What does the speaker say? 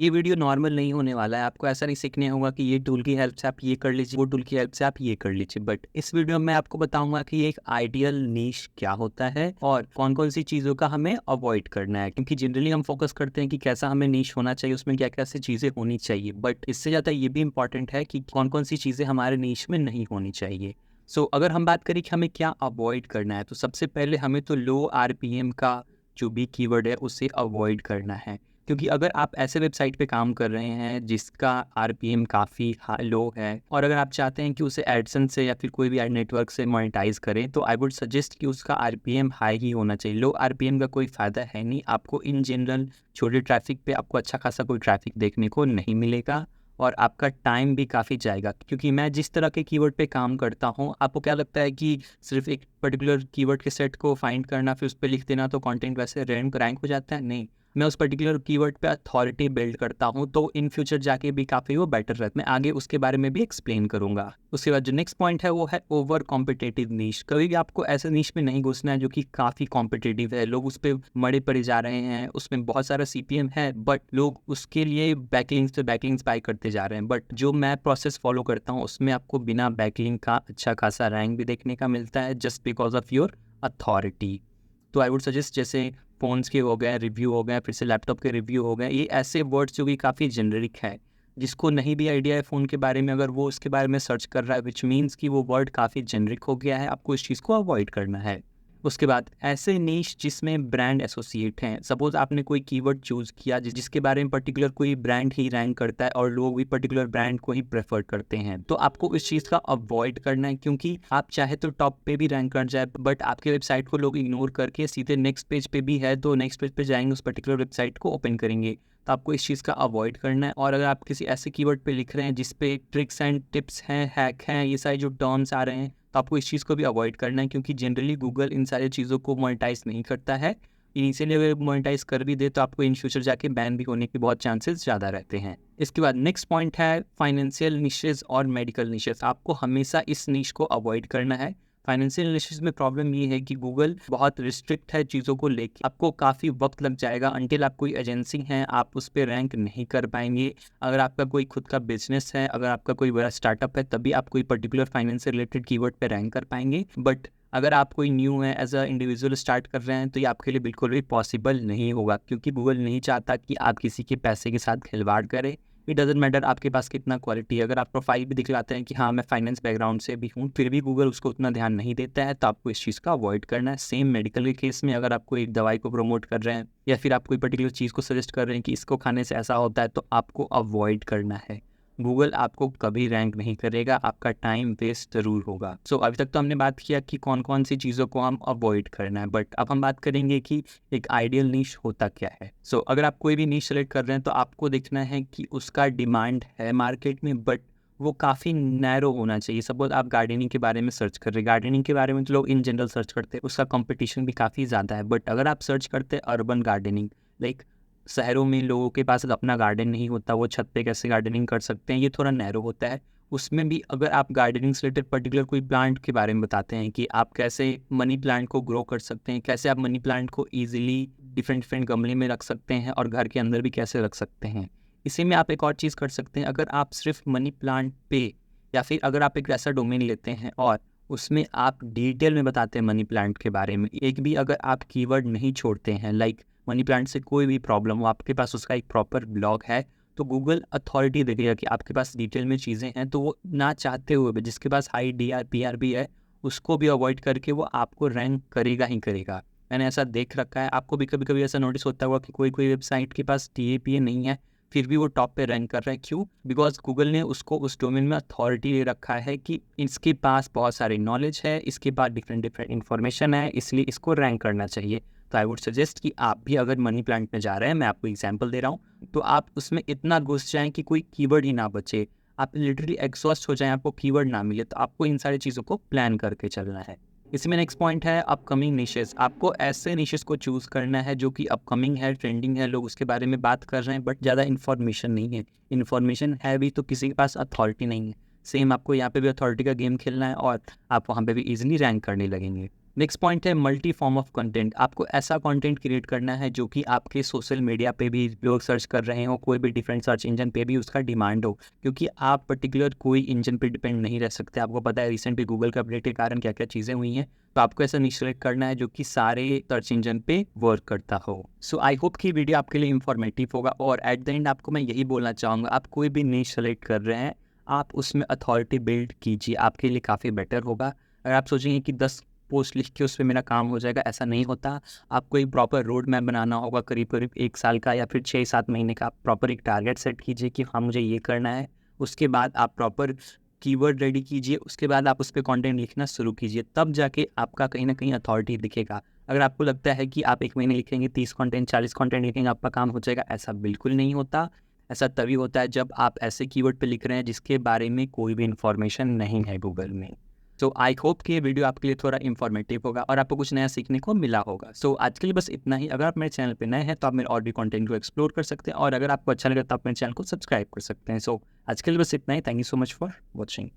ये video normal नहीं होने वाला है, आपको ऐसा नहीं सीखने होगा कि ये टूल की हेल्प से आप ये कर लीजिए, वो टूल की हेल्प से आप ये कर लीजिए। बट इस वीडियो में मैं आपको बताऊंगा कि एक आइडियल नीश क्या होता है और कौन-कौन सी चीज़ों का हमें अवॉइड करना है। क्योंकि जनरली हम फोकस करते हैं कि कैसा हमें नीश होना चाहिए, उसमें क्या-क्या सी चीज़ें होनी चाहिए। बट इससे ज़्यादा ये भी इम्पोर्टेंट है कि कौन-कौन सी चीज़ें हमारे नीश में नहीं होनी चाहिए। अगर हम बात करें कि हमें क्या अवॉइड करना है, तो सबसे पहले हमें तो लो आरपीएम का जो भी कीवर्ड है, उसे अवॉइड करना है। क्योंकि अगर आप ऐसे वेबसाइट पे काम कर रहे हैं जिसका आरपीएम काफ़ी लो है और अगर आप चाहते हैं कि उसे एडसेंस से या फिर कोई भी एड नेटवर्क से मोनेटाइज करें, तो आई वुड सजेस्ट कि उसका आरपीएम हाई ही होना चाहिए। लो आरपीएम का कोई फ़ायदा है नहीं, आपको इन जनरल छोटे ट्रैफिक पे आपको अच्छा खासा कोई ट्रैफिक देखने को नहीं मिलेगा और आपका टाइम भी काफ़ी जाएगा। क्योंकि मैं जिस तरह के कीवर्ड पे काम करता हूँ, आपको क्या लगता है कि सिर्फ एक पर्टिकुलर कीवर्ड के सेट को फाइंड करना फिर उस पे लिख देना तो कंटेंट वैसे रैंक रैंक हो जाता है? नहीं। मैं उस पर्टिकुलर कीवर्ड पे अथॉरिटी बिल्ड करता हूँ, तो इन फ्यूचर जाके भी काफ़ी वो बेटर रहता है। मैं आगे उसके बारे में भी एक्सप्लेन करूँगा। उसके बाद जो नेक्स्ट पॉइंट है वो है ओवर कॉम्पिटिटिव नीश। कभी भी आपको ऐसे नीश में नहीं घुसना है जो कि काफ़ी कॉम्पिटिटिव है, लोग उस पे मरे पड़े जा रहे हैं, उसमें बहुत सारा सीपीएम है, बट लोग उसके लिए बैकलिंक्स पे बैकलिंक्स बाय करते जा रहे हैं। बट जो मैं प्रोसेस फॉलो करता हूँ उसमें आपको बिना बैकलिंक का अच्छा खासा रैंक भी देखने का मिलता है, just because of your authority. तो आई वुड सजेस्ट, जैसे फ़ोन्स के हो गए, रिव्यू हो गए, फिर से लैपटॉप के रिव्यू हो गए, ये ऐसे वर्ड्स जो कि काफ़ी जेनेरिक है। जिसको नहीं भी आइडिया है फ़ोन के बारे में, अगर वो उसके बारे में सर्च कर रहा है, व्हिच मीन्स कि वो वर्ड काफ़ी जेनेरिक हो गया है, आपको इस चीज़ को अवॉइड करना है। उसके बाद ऐसे नीश जिसमें ब्रांड एसोसिएट हैं। सपोज़ आपने कोई कीवर्ड चूज़ किया जिसके बारे में पर्टिकुलर कोई ब्रांड ही रैंक करता है और लोग भी पर्टिकुलर ब्रांड को ही प्रेफ़र करते हैं, तो आपको इस चीज़ का अवॉइड करना है। क्योंकि आप चाहे तो टॉप पे भी रैंक कर जाए, बट आपके वेबसाइट को लोग इग्नोर करके सीधे नेक्स्ट पेज पे भी है, तो नेक्स्ट पेज पे जाएँगे, उस पर्टिकुलर वेबसाइट को ओपन करेंगे। तो आपको इस चीज़ का अवॉइड करना है। और अगर आप किसी ऐसे कीवर्ड पे लिख रहे हैं जिस पे ट्रिक्स एंड टिप्स हैं, हैक हैं, ये सारे जो टर्म्स आ रहे हैं, तो आपको इस चीज़ को भी अवॉइड करना है। क्योंकि जनरली गूगल इन सारी चीज़ों को मोनेटाइज़ नहीं करता है। इनिशियली अगर मोनेटाइज़ कर भी दे तो आपको इन फ्यूचर जाके बैन भी होने के बहुत चांसेस ज़्यादा रहते हैं। इसके बाद नेक्स्ट पॉइंट है फाइनेंशियल निशेज़ और मेडिकल निशेज़। आपको हमेशा इस निश को अवॉइड करना है। फाइनेंशियल निशेज़ में प्रॉब्लम ये है कि गूगल बहुत रिस्ट्रिक्ट है चीज़ों को लेके। आपको काफ़ी वक्त लग जाएगा अंटिल आप कोई एजेंसी हैं, आप उस पे रैंक नहीं कर पाएंगे। अगर आपका कोई खुद का बिजनेस है, अगर आपका कोई बड़ा स्टार्टअप है, तभी आप कोई पर्टिकुलर फाइनेंस से रिलेटेड कीवर्ड पे रैंक कर पाएंगे। बट अगर आप कोई न्यू है, एज अ इंडिविजुअल स्टार्ट कर रहे हैं, तो ये आपके लिए बिल्कुल भी पॉसिबल नहीं होगा। क्योंकि गूगल नहीं चाहता कि आप किसी के पैसे के साथ खिलवाड़ करें। इट डजेंट मैटर आपके पास कितना क्वालिटी है। अगर आप प्रोफाइल भी दिखलाते हैं कि हाँ मैं फाइनेंस बैकग्राउंड से भी हूँ, फिर भी गूगल उसको उतना ध्यान नहीं देता है, तो आपको इस चीज़ का अवॉइड करना है। सेम मेडिकल के केस में, अगर आप कोई दवाई को प्रमोट कर रहे हैं या फिर आप कोई पर्टिकुलर चीज़ को सजेस्ट कर रहे हैं कि इसको खाने से ऐसा होता है, तो आपको अवॉइड करना है। गूगल आपको कभी रैंक नहीं करेगा, आपका टाइम वेस्ट ज़रूर होगा। अभी तक तो हमने बात किया कि कौन-कौन सी चीज़ों को हम अवॉइड करना है, बट अब हम बात करेंगे कि एक आइडियल नीश होता क्या है। अगर आप कोई भी नीश सेलेक्ट कर रहे हैं, तो आपको देखना है कि उसका डिमांड है मार्केट में, बट वो काफ़ी नैरो होना चाहिए। सपोज़ आप गार्डनिंग के बारे में सर्च कर रहे हैं, गार्डनिंग के बारे में तो लोग इन जनरल सर्च करते हैं, उसका कॉम्पिटिशन भी काफ़ी ज़्यादा है। बट अगर आप सर्च करते हैं अर्बन गार्डनिंग, लाइक शहरों में लोगों के पास अपना गार्डन नहीं होता, वो छत पे कैसे गार्डनिंग कर सकते हैं, ये थोड़ा नैरो होता है। उसमें भी अगर आप गार्डनिंग से रिलेटेड पर्टिकुलर कोई प्लांट के बारे में बताते हैं कि आप कैसे मनी प्लांट को ग्रो कर सकते हैं, कैसे आप मनी प्लांट को ईज़िली डिफरेंट डिफरेंट गमले में रख सकते हैं और घर के अंदर भी कैसे रख सकते हैं। इसी में आप एक और चीज़ कर सकते हैं, अगर आप सिर्फ मनी प्लांट पे या फिर अगर आप एक ऐसा डोमेन लेते हैं और उसमें आप डिटेल में बताते हैं मनी प्लांट के बारे में, एक भी अगर आप कीवर्ड नहीं छोड़ते हैं, लाइक मनी प्लांट से कोई भी प्रॉब्लम हो, आपके पास उसका एक प्रॉपर ब्लॉग है, तो गूगल अथॉरिटी देखेगा कि आपके पास डिटेल में चीज़ें हैं, तो वो ना चाहते हुए भी जिसके पास हाई DRPR भी है, उसको भी अवॉइड करके वो आपको रैंक करेगा ही करेगा। मैंने ऐसा देख रखा है। आपको भी कभी-कभी ऐसा नोटिस होता होगा कि कोई-कोई वेबसाइट के पास TAPA नहीं है, फिर भी वो टॉप पे रैंक कर रहा है। क्यों? बिकॉज़ गूगल ने उसको उस डोमेन में अथॉरिटी दे रखा है कि इसके पास बहुत सारी नॉलेज है, इसके पास डिफरेंट डिफरेंट इन्फॉर्मेशन है, इसलिए इसको रैंक करना चाहिए। तो आई वुड सजेस्ट कि आप भी अगर मनी प्लांट में जा रहे हैं, मैं आपको एग्जांपल दे रहा हूँ, तो आप उसमें इतना घुस जाएँ कि कोई कीवर्ड ही ना बचे। आप लिटरली एग्जॉस्ट हो जाएँ, आपको कीवर्ड ना मिले, तो आपको इन सारी चीज़ों को प्लान करके चलना है। इसी में नेक्स्ट पॉइंट है अपकमिंग निशेज़। आपको ऐसे निशेज़ को चूज़ करना है जो कि अपकमिंग है, ट्रेंडिंग है, लोग उसके बारे में बात कर रहे हैं, बट ज़्यादा इन्फॉर्मेशन नहीं है। इन्फॉर्मेशन है भी तो किसी के पास अथॉरिटी नहीं है। सेम आपको यहाँ पे भी अथॉरिटी का गेम खेलना है और आप वहाँ पे भी ईज़िली रैंक करने लगेंगे। नेक्स्ट पॉइंट है मल्टी फॉर्म ऑफ कंटेंट। आपको ऐसा कंटेंट क्रिएट करना है जो कि आपके सोशल मीडिया पे भी लोग सर्च कर रहे हो, कोई भी डिफरेंट सर्च इंजन पे भी उसका डिमांड हो, क्योंकि आप पर्टिकुलर कोई इंजन पे डिपेंड नहीं रह सकते। आपको पता है रिसेंटली गूगल का अपडेट के कारण क्या क्या चीज़ें हुई हैं, तो आपको ऐसा निश सेलेक्ट करना है जो कि सारे सर्च इंजन पे वर्क करता हो। सो आई होप कि वीडियो आपके लिए इंफॉर्मेटिव होगा, और एट द एंड आपको मैं यही बोलना चाहूँगा, आप कोई भी निश सेलेक्ट कर रहे हैं, आप उसमें अथॉरिटी बिल्ड कीजिए, आपके लिए काफ़ी बेटर होगा। अगर आप सोचेंगे कि 10 पोस्ट लिख के उस पे मेरा काम हो जाएगा, ऐसा नहीं होता। आपको एक प्रॉपर रोड मैप बनाना होगा, करीब-करीब 1 साल का या फिर 6-7 महीने का। आप प्रॉपर एक टारगेट सेट कीजिए कि हाँ, मुझे ये करना है। उसके बाद आप प्रॉपर कीवर्ड रेडी कीजिए, उसके बाद आप उस पे कंटेंट लिखना शुरू कीजिए, तब जाके आपका कहीं न कहीं अथॉरिटी दिखेगा। अगर आपको लगता है कि आप 1 महीने लिखेंगे, 30 कंटेंट, 40 कंटेंट लिखेंगे, आपका काम हो जाएगा, ऐसा बिल्कुल नहीं होता। ऐसा तभी होता है जब आप ऐसे कीवर्ड पे लिख रहे हैं जिसके बारे में कोई भी इन्फॉर्मेशन नहीं है गूगल में। सो आई होप कि ये वीडियो आपके लिए थोड़ा इन्फॉर्मेटिव होगा और आपको कुछ नया सीखने को मिला होगा। सो आज के लिए बस इतना ही। अगर आप मेरे चैनल पे नए हैं तो आप मेरे और भी कंटेंट को एक्सप्लोर कर सकते हैं, और अगर आपको अच्छा लगा तो आप मेरे चैनल को सब्सक्राइब कर सकते हैं। सो आज के लिए बस इतना ही। Thank you so much for watching.